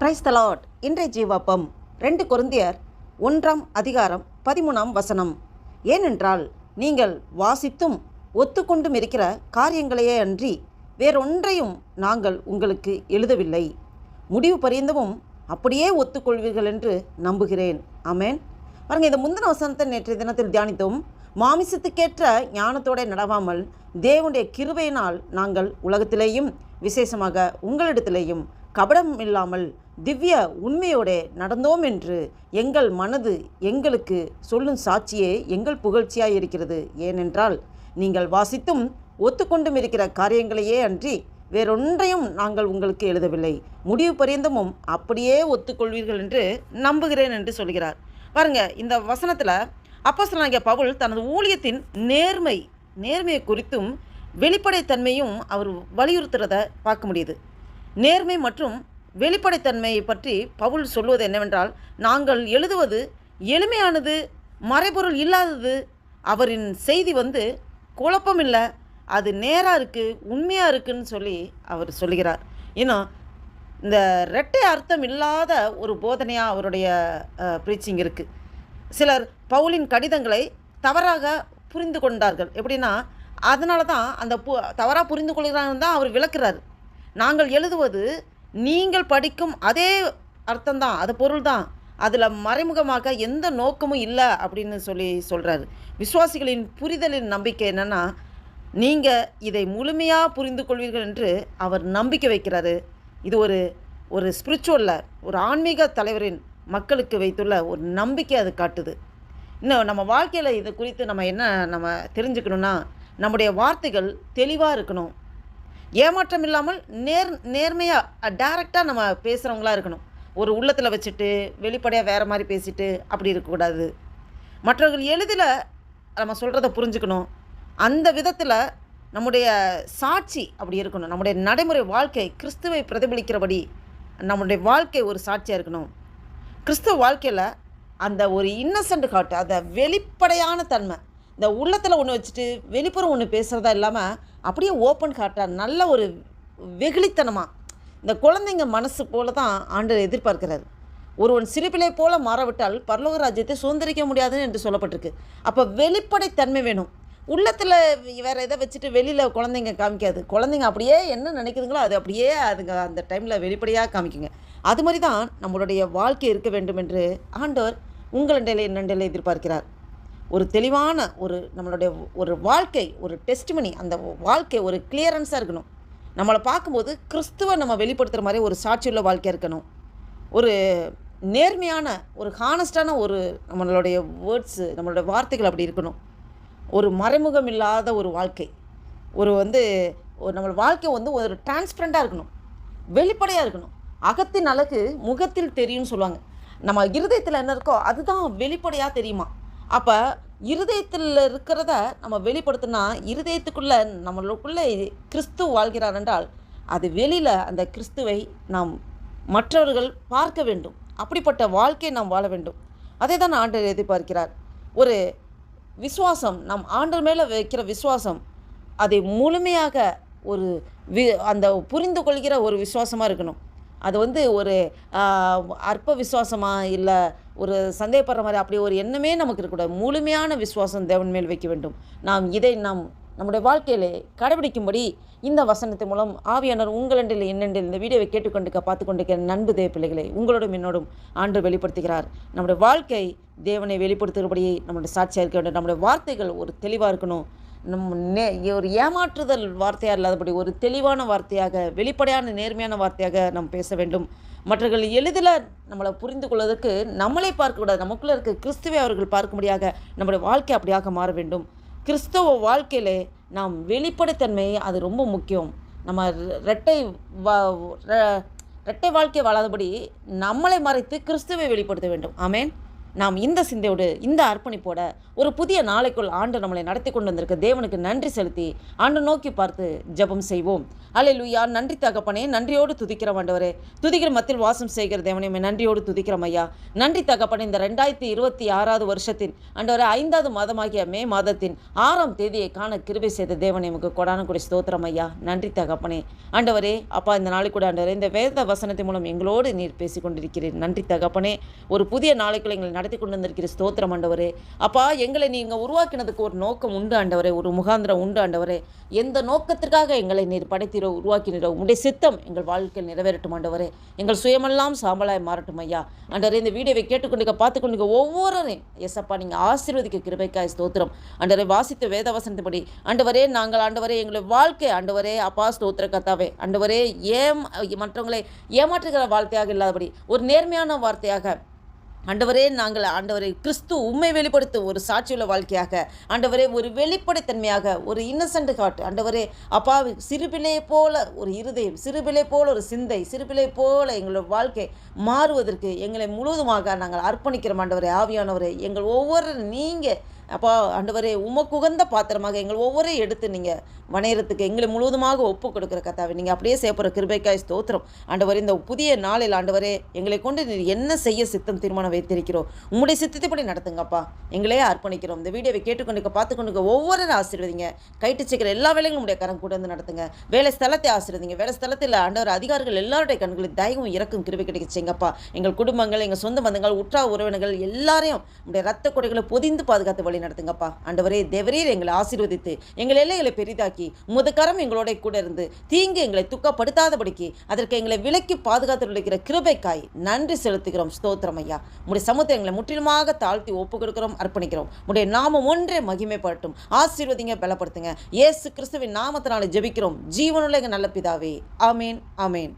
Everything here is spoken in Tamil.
Praise the Lord. இன்றைய ஜீவாப்பம் 2 கொரிந்தியர் 1:13 ஏனென்றால் நீங்கள் வாசித்தும் ஒத்துக்கொண்டும் இருக்கிற காரியங்களையே அன்றி வேறொன்றையும் நாங்கள் உங்களுக்கு எழுதவில்லை. முடிவு பரியந்தமும் அப்படியே ஒத்துக்கொள்வீர்கள் என்று நம்புகிறேன். ஆமேன். பாருங்கள், இந்த முந்தின வசனத்தை நேற்றைய தினத்தில் தியானித்தோம். மாமிசத்துக்கேற்ற ஞானத்தோடு நடவாமல் தேவனுடைய கிருபையினால் நாங்கள் உலகத்திலேயும் விசேஷமாக உங்களிடத்திலேயும் கபடம் இல்லாமல் திவ்ய உண்மையோடு நடந்தோம் என்று எங்கள் மனது எங்களுக்கு சொல்லும் சாட்சியே எங்கள் புகழ்ச்சியாக இருக்கிறது. ஏனென்றால் நீங்கள் வாசித்தும் ஒத்துக்கொண்டும் இருக்கிற காரியங்களையே அன்றி வேறொன்றையும் நாங்கள் உங்களுக்கு எழுதவில்லை. முடிவு பரியந்தமும் அப்படியே ஒத்துக்கொள்வீர்கள் என்று நம்புகிறேன் என்று சொல்கிறார். பாருங்க, இந்த வசனத்தில் அப்போஸ்தலனாகிய பவுல் தனது ஊழியத்தின் நேர்மையை குறித்தும் வெளிப்படைத்தன்மையும் அவர் வலியுறுத்துறதை பார்க்க முடியுது. நேர்மை மற்றும் வெளிப்படைத்தன்மையை பற்றி பவுல் சொல்வது என்னவென்றால், நாங்கள் எழுதுவது எளிமையானது, மறைபொருள் இல்லாதது. அவரின் செய்தி குழப்பமில்லை, அது நேராக இருக்குது, உண்மையாக இருக்குதுன்னு சொல்லி அவர் சொல்கிறார். இன்னும் இந்த இரட்டை அர்த்தம் இல்லாத ஒரு போதனையாக அவருடைய ப்ரீச்சிங் இருக்குது. சிலர் பவுலின் கடிதங்களை தவறாக புரிந்து கொண்டார்கள். எப்படின்னா, அதனால தான் அந்த தவறாக புரிந்து கொள்கிறாங்கன்னு தான் அவர் விளக்குறாரு. நாங்கள் எழுதுவது நீங்கள் படிக்கும் அதே அர்த்தம்தான், அது பொருள் தான், அதில் மறைமுகமாக எந்த நோக்கமும் இல்லை அப்படின்னு சொல்கிறாரு. விசுவாசிகளின் புரிதலின் நம்பிக்கை என்னென்னா, நீங்கள் இதை முழுமையாக புரிந்து கொள்வீர்கள் என்று அவர் நம்பிக்கை வைக்கிறாரு. இது ஒரு ஸ்பிரிச்சுவலில் ஒரு ஆன்மீக தலைவரின் மக்களுக்கு வைத்துள்ள ஒரு நம்பிக்கை அது காட்டுது. இன்னும் நம்ம வாழ்க்கையில் இது குறித்து நம்ம தெரிஞ்சுக்கணுன்னா, நம்முடைய வார்த்தைகள் தெளிவாக இருக்கணும். ஏமாற்றம் இல்லாமல் நேர்மையாக டைரெக்டாக நம்ம பேசுகிறவங்களா இருக்கணும். ஒரு உள்ளத்தில் வச்சுட்டு வெளிப்படையாக வேறு மாதிரி பேசிட்டு அப்படி இருக்கக்கூடாது. மற்றவர்கள் எளிதில் நம்ம சொல்கிறத புரிஞ்சுக்கணும். அந்த விதத்தில் நம்முடைய சாட்சி அப்படி இருக்கணும். நம்முடைய நடைமுறை வாழ்க்கை கிறிஸ்துவை பிரதிபலிக்கிறபடி நம்முடைய வாழ்க்கை ஒரு சாட்சியாக இருக்கணும். கிறிஸ்துவ வாழ்க்கையில் அந்த ஒரு இன்னசென்ட் காட்டு, அந்த வெளிப்படையான தன்மை, இந்த உள்ளத்தில் ஒன்று வச்சுட்டு வெளிப்புறம் ஒன்று பேசுகிறதா இல்லாமல் அப்படியே ஓப்பன் ஹார்ட்டாக நல்ல ஒரு வெகுளித்தனமாக, இந்த குழந்தைங்க மனசு போல தான் ஆண்டவர் எதிர்பார்க்கிறார். ஒருவன் சிறுபிள்ளை போல மாறவிட்டால் பரலோக ராஜ்யத்தை சுதந்திரிக்க முடியாதுன்னு என்று சொல்லப்பட்டிருக்கு. அப்போ வெளிப்படைத்தன்மை வேணும். உள்ளத்தில் வேறு எதை வச்சுட்டு வெளியில் குழந்தைங்க காமிக்காது. குழந்தைங்க அப்படியே என்ன நினைக்குதுங்களோ அது அப்படியே அதுங்க அந்த டைமில் வெளிப்படையாக காமிக்குங்க. அது மாதிரி தான் நம்மளுடைய வாழ்க்கை இருக்க வேண்டும் என்று ஆண்டவர் உங்களிடையில என்னண்டையில் எதிர்பார்க்கிறார். ஒரு தெளிவான நம்மளுடைய ஒரு வாழ்க்கை, ஒரு டெஸ்டிமனி, அந்த வாழ்க்கை ஒரு கிளியரன்ஸாக இருக்கணும். நம்மளை பார்க்கும்போது கிறிஸ்துவை நம்ம வெளிப்படுத்துகிற மாதிரி ஒரு சாட்சியுள்ள வாழ்க்கையாக இருக்கணும். ஒரு நேர்மையான, ஒரு ஹானஸ்டான நம்மளுடைய வேர்ட்ஸு, நம்மளுடைய வார்த்தைகள் அப்படி இருக்கணும். ஒரு மறைமுகம் இல்லாத ஒரு வாழ்க்கை, நம்மளோட வாழ்க்கை ஒரு டிரான்ஸ்பரண்ட்டாக இருக்கணும், வெளிப்படையாக இருக்கணும். அகத்தின் அழகு முகத்தில் தெரியும்னு சொல்லுவாங்க. நம்ம இருதயத்தில் என்ன இருக்கோ அதுதான் வெளிப்படையாக தெரியுமா. அப்போ இருதயத்தில் இருக்கிறத நம்ம வெளிப்படுத்தினா, இருதயத்துக்குள்ளே நம்மளுக்குள்ளே கிறிஸ்து வாழ்கிறார் என்றால் அது வெளியில் அந்த கிறிஸ்துவை நாம் மற்றவர்கள் பார்க்க வேண்டும். அப்படிப்பட்ட வாழ்க்கையை நாம் வாழ வேண்டும். அதே தான் ஆண்டவர் எதிர்பார்க்கிறார். ஒரு விசுவாசம், நம் ஆண்டவர் மேலே வைக்கிற விசுவாசம் அதை முழுமையாக அந்த புரிந்து கொள்கிற ஒரு விசுவாசமாக இருக்கணும். அது ஒரு அற்ப விசுவாசமாக இல்லை ஒரு சந்தேகப்படுற மாதிரி அப்படி ஒரு எண்ணமே நமக்கு இருக்கக்கூடாது. முழுமையான விசுவாசம் தேவன் மேல் வைக்க வேண்டும். இதை நம்முடைய வாழ்க்கையிலே கடைபிடிக்கும்படி இந்த வசனத்தின் மூலம் ஆவியானவர் உங்களண்டில் என்னெண்டில் இந்த வீடியோவை பார்த்து கொண்டிருக்கிற நண்பு தேவ பிள்ளைகளை உங்களோடும் என்னோடும் ஆண்டு வெளிப்படுத்துகிறார். நம்முடைய வாழ்க்கை தேவனை வெளிப்படுத்துகிறபடியே நம்முடைய சாட்சியாக இருக்க வேண்டும். நம்முடைய வார்த்தைகள் ஒரு தெளிவாக இருக்கணும். ஒரு ஏமாற்றுதல் வார்த்தையாக இல்லாதபடி ஒரு தெளிவான வார்த்தையாக, வெளிப்படையான நேர்மையான வார்த்தையாக நாம் பேச வேண்டும். மற்றவர்கள் எளிதில் நம்மளை புரிந்து கொள்வதற்கு நம்மளே பார்க்கக்கூடாது. நமக்குள்ளே இருக்க கிறிஸ்துவை அவர்கள் பார்க்கும்படியாக நம்முடைய வாழ்க்கை அப்படியாக மாற வேண்டும். கிறிஸ்தவ வாழ்க்கையிலே நாம் வெளிப்படைத்தன்மை அது ரொம்ப முக்கியம். நம்ம இரட்டை வாழ்க்கை வாழாதபடி நம்மளை மறைத்து கிறிஸ்துவை வெளிப்படுத்த வேண்டும். ஆமேன். நாம் இந்த சிந்தையோடு இந்த அர்ப்பணிப்போட ஒரு புதிய நாளைக்குள் ஆண்டு நம்மளை நடத்தி கொண்டு வந்திருக்க தேவனுக்கு நன்றி செலுத்தி ஆண்டு நோக்கி பார்த்து ஜெபம் செய்வோம். அல்லேலூயா. நன்றி தகப்பனே, நன்றியோடு துதிக்கிறோம் ஆண்டவரே. துதிக்கிற மத்தியில் வாசம் செய்கிற தேவனே, நன்றியோடு துதிக்கிறோம் ஐயா. நன்றி தகப்பனே, இந்த 2026 வருஷத்தின் ஆண்டவரே 5வது மாதமாகிய மே மாதத்தின் 6ஆம் தேதியை காண கிருபை செய்த தேவனே, உமக்கு கொடான கொடி ஸ்தோத்திரம் ஐயா. நன்றி தகப்பனே. ஆண்டவரே அப்பா, இந்த நாளைக்கு கூட ஆண்டவரே இந்த வேத வசனத்தின் மூலம் எங்களோடு நீர் பேசி கொண்டிருக்கிறீர். நன்றி தகப்பனே. ஒரு புதிய நாளைக்குள்ள எங்களை நடத்தி கொண்டு வந்திருக்கிற ஸ்தோத்திரம் ஆண்டவரே. அப்பா, எங்களை நீங்கள் உருவாக்கினதுக்கு ஒரு நோக்கம் உண்டு ஆண்டவரே, ஒரு முகாந்திரம் உண்டு ஆண்டவரே. எந்த நோக்கத்திற்காக எங்களை நீர் படைத்தீரோ உருவாக்கினீரோ உங்களுடைய சித்தம் எங்கள் வாழ்க்கையில் நிறைவேறட்டும் ஆண்டவரே. எங்கள் சுயமெல்லாம் சாம்பலாய் மாறட்டும் ஐயா. ஆண்டவரே, இந்த வீடியோவை கேட்டுக்கொண்டு பார்த்துக்கொண்டு ஒவ்வொருவரையும் எஸ்அப்பா நீங்கள் ஆசீர்வதிக்க கிருபைக்காய் ஸ்தோத்திரம் ஆண்டவரே. வாசித்த வேதவசனத்தின்படி ஆண்டவரே நாங்கள் ஆண்டவரே எங்களுடைய வாழ்க்கை ஆண்டவரே அப்பா ஸ்தோத்திர கர்த்தாவே ஆண்டவரே மற்றவங்களை ஏமாற்றுகிற வார்த்தையாக இல்லாதபடி ஒரு நேர்மையான வார்த்தையாக ஆண்டவரே நாங்கள் ஆண்டவரை கிறிஸ்து உண்மை வெளிப்படுத்தும் ஒரு சாட்சியுள்ள வாழ்க்கையாக ஆண்டவரே, ஒரு வெளிப்படைத்தன்மையாக, ஒரு இன்னசென்ட் ஹார்ட் ஆண்டவரே அப்பா, சிறுபிள்ளை போல ஒரு இருதயம், சிறுபிள்ளை போல ஒரு சிந்தை, சிறுபிள்ளை போல எங்களோட வாழ்க்கை மாறுவதற்கு எங்களை முழுவதுமாக நாங்கள் அர்ப்பணிக்கிறோம் ஆண்டவரே. ஆவியானவரே, எங்கள் ஒவ்வொரு நீங்கள் அப்பா ஆண்டவரே உமக்கு உகந்த பாத்திரமாக எங்கள் ஒவ்வொரு எடுத்து நீங்கள் வணையறதுக்கு எங்களை முழுவதுமாக ஒப்பு கொடுக்குற கர்த்தாவே, நீங்கள் அப்படியே செய்யப்படுற கிருபைக்காய் ஸ்தோத்திரம் ஆண்டவரே. இந்த புதிய நாளில் ஆண்டவரே எங்களை கொண்டு நீர் என்ன செய்ய சித்தம் தீர்மானம் வைத்திருக்கிறோம் உங்களுடைய சித்தத்தைப்படி நடத்துங்கப்பா. எங்களே அர்ப்பணிக்கிறோம். இந்த வீடியோவை கேட்டுக்கொண்டு பார்த்துக்கொண்டு ஒவ்வொரு ஆசீர்வதிங்க. கைட்டு சீக்கிர எல்லா வேலைகளும் உடைய கரம் கூட வந்து நடத்துங்க. வேலை ஸ்தலத்தை ஆசீர்வதிங்க. வேலை ஸ்தலத்தில் ஆண்டவர் அதிகாரிகள் எல்லாருடைய கண்களில் தயவும் இறக்கும் கிருபை கிடைக்க செய்யுங்கப்பா. எங்கள் குடும்பங்கள், எங்கள் சொந்த பந்தங்கள், உற்றார் உறவினர்கள் எல்லாரையும் உடைய ரத்த கொடைகளை பொதிந்து பாதுகாத்து வழி நடத்துங்கப்பா. ஆண்டவரே தேவரீர் எங்களை ஆசீர்வதித்து எங்கள் எல்லைகளை பெரிதாக்கி உமது கரம் எங்களோட கூட இருந்து தீங்கு எங்களை துக்கப்படுத்தாதபடிக்கு அதற்கு எங்களை விலக்கி பாதுகாத்து இருக்கிற கிருபைக்காய் நன்றி செலுத்துகிறோம். ஸ்தோத்திரம் ஐயா. உடைய சமூகத்தை எங்களை முற்றிலுமாக தாழ்த்தி ஒப்பு கொடுக்கிறோம், அர்ப்பணிக்கிறோம். உடைய நாமம் ஒன்றே மகிமைப்படட்டும். ஆசீர்வதிங்க, பலப்படுத்துங்க. இயேசு கிறிஸ்துவின் நாமத்தினால ஜெபிக்கிறோம் ஜீவனுள்ள எங்கள் நல்ல பிதாவே. ஆமேன், ஆமேன்.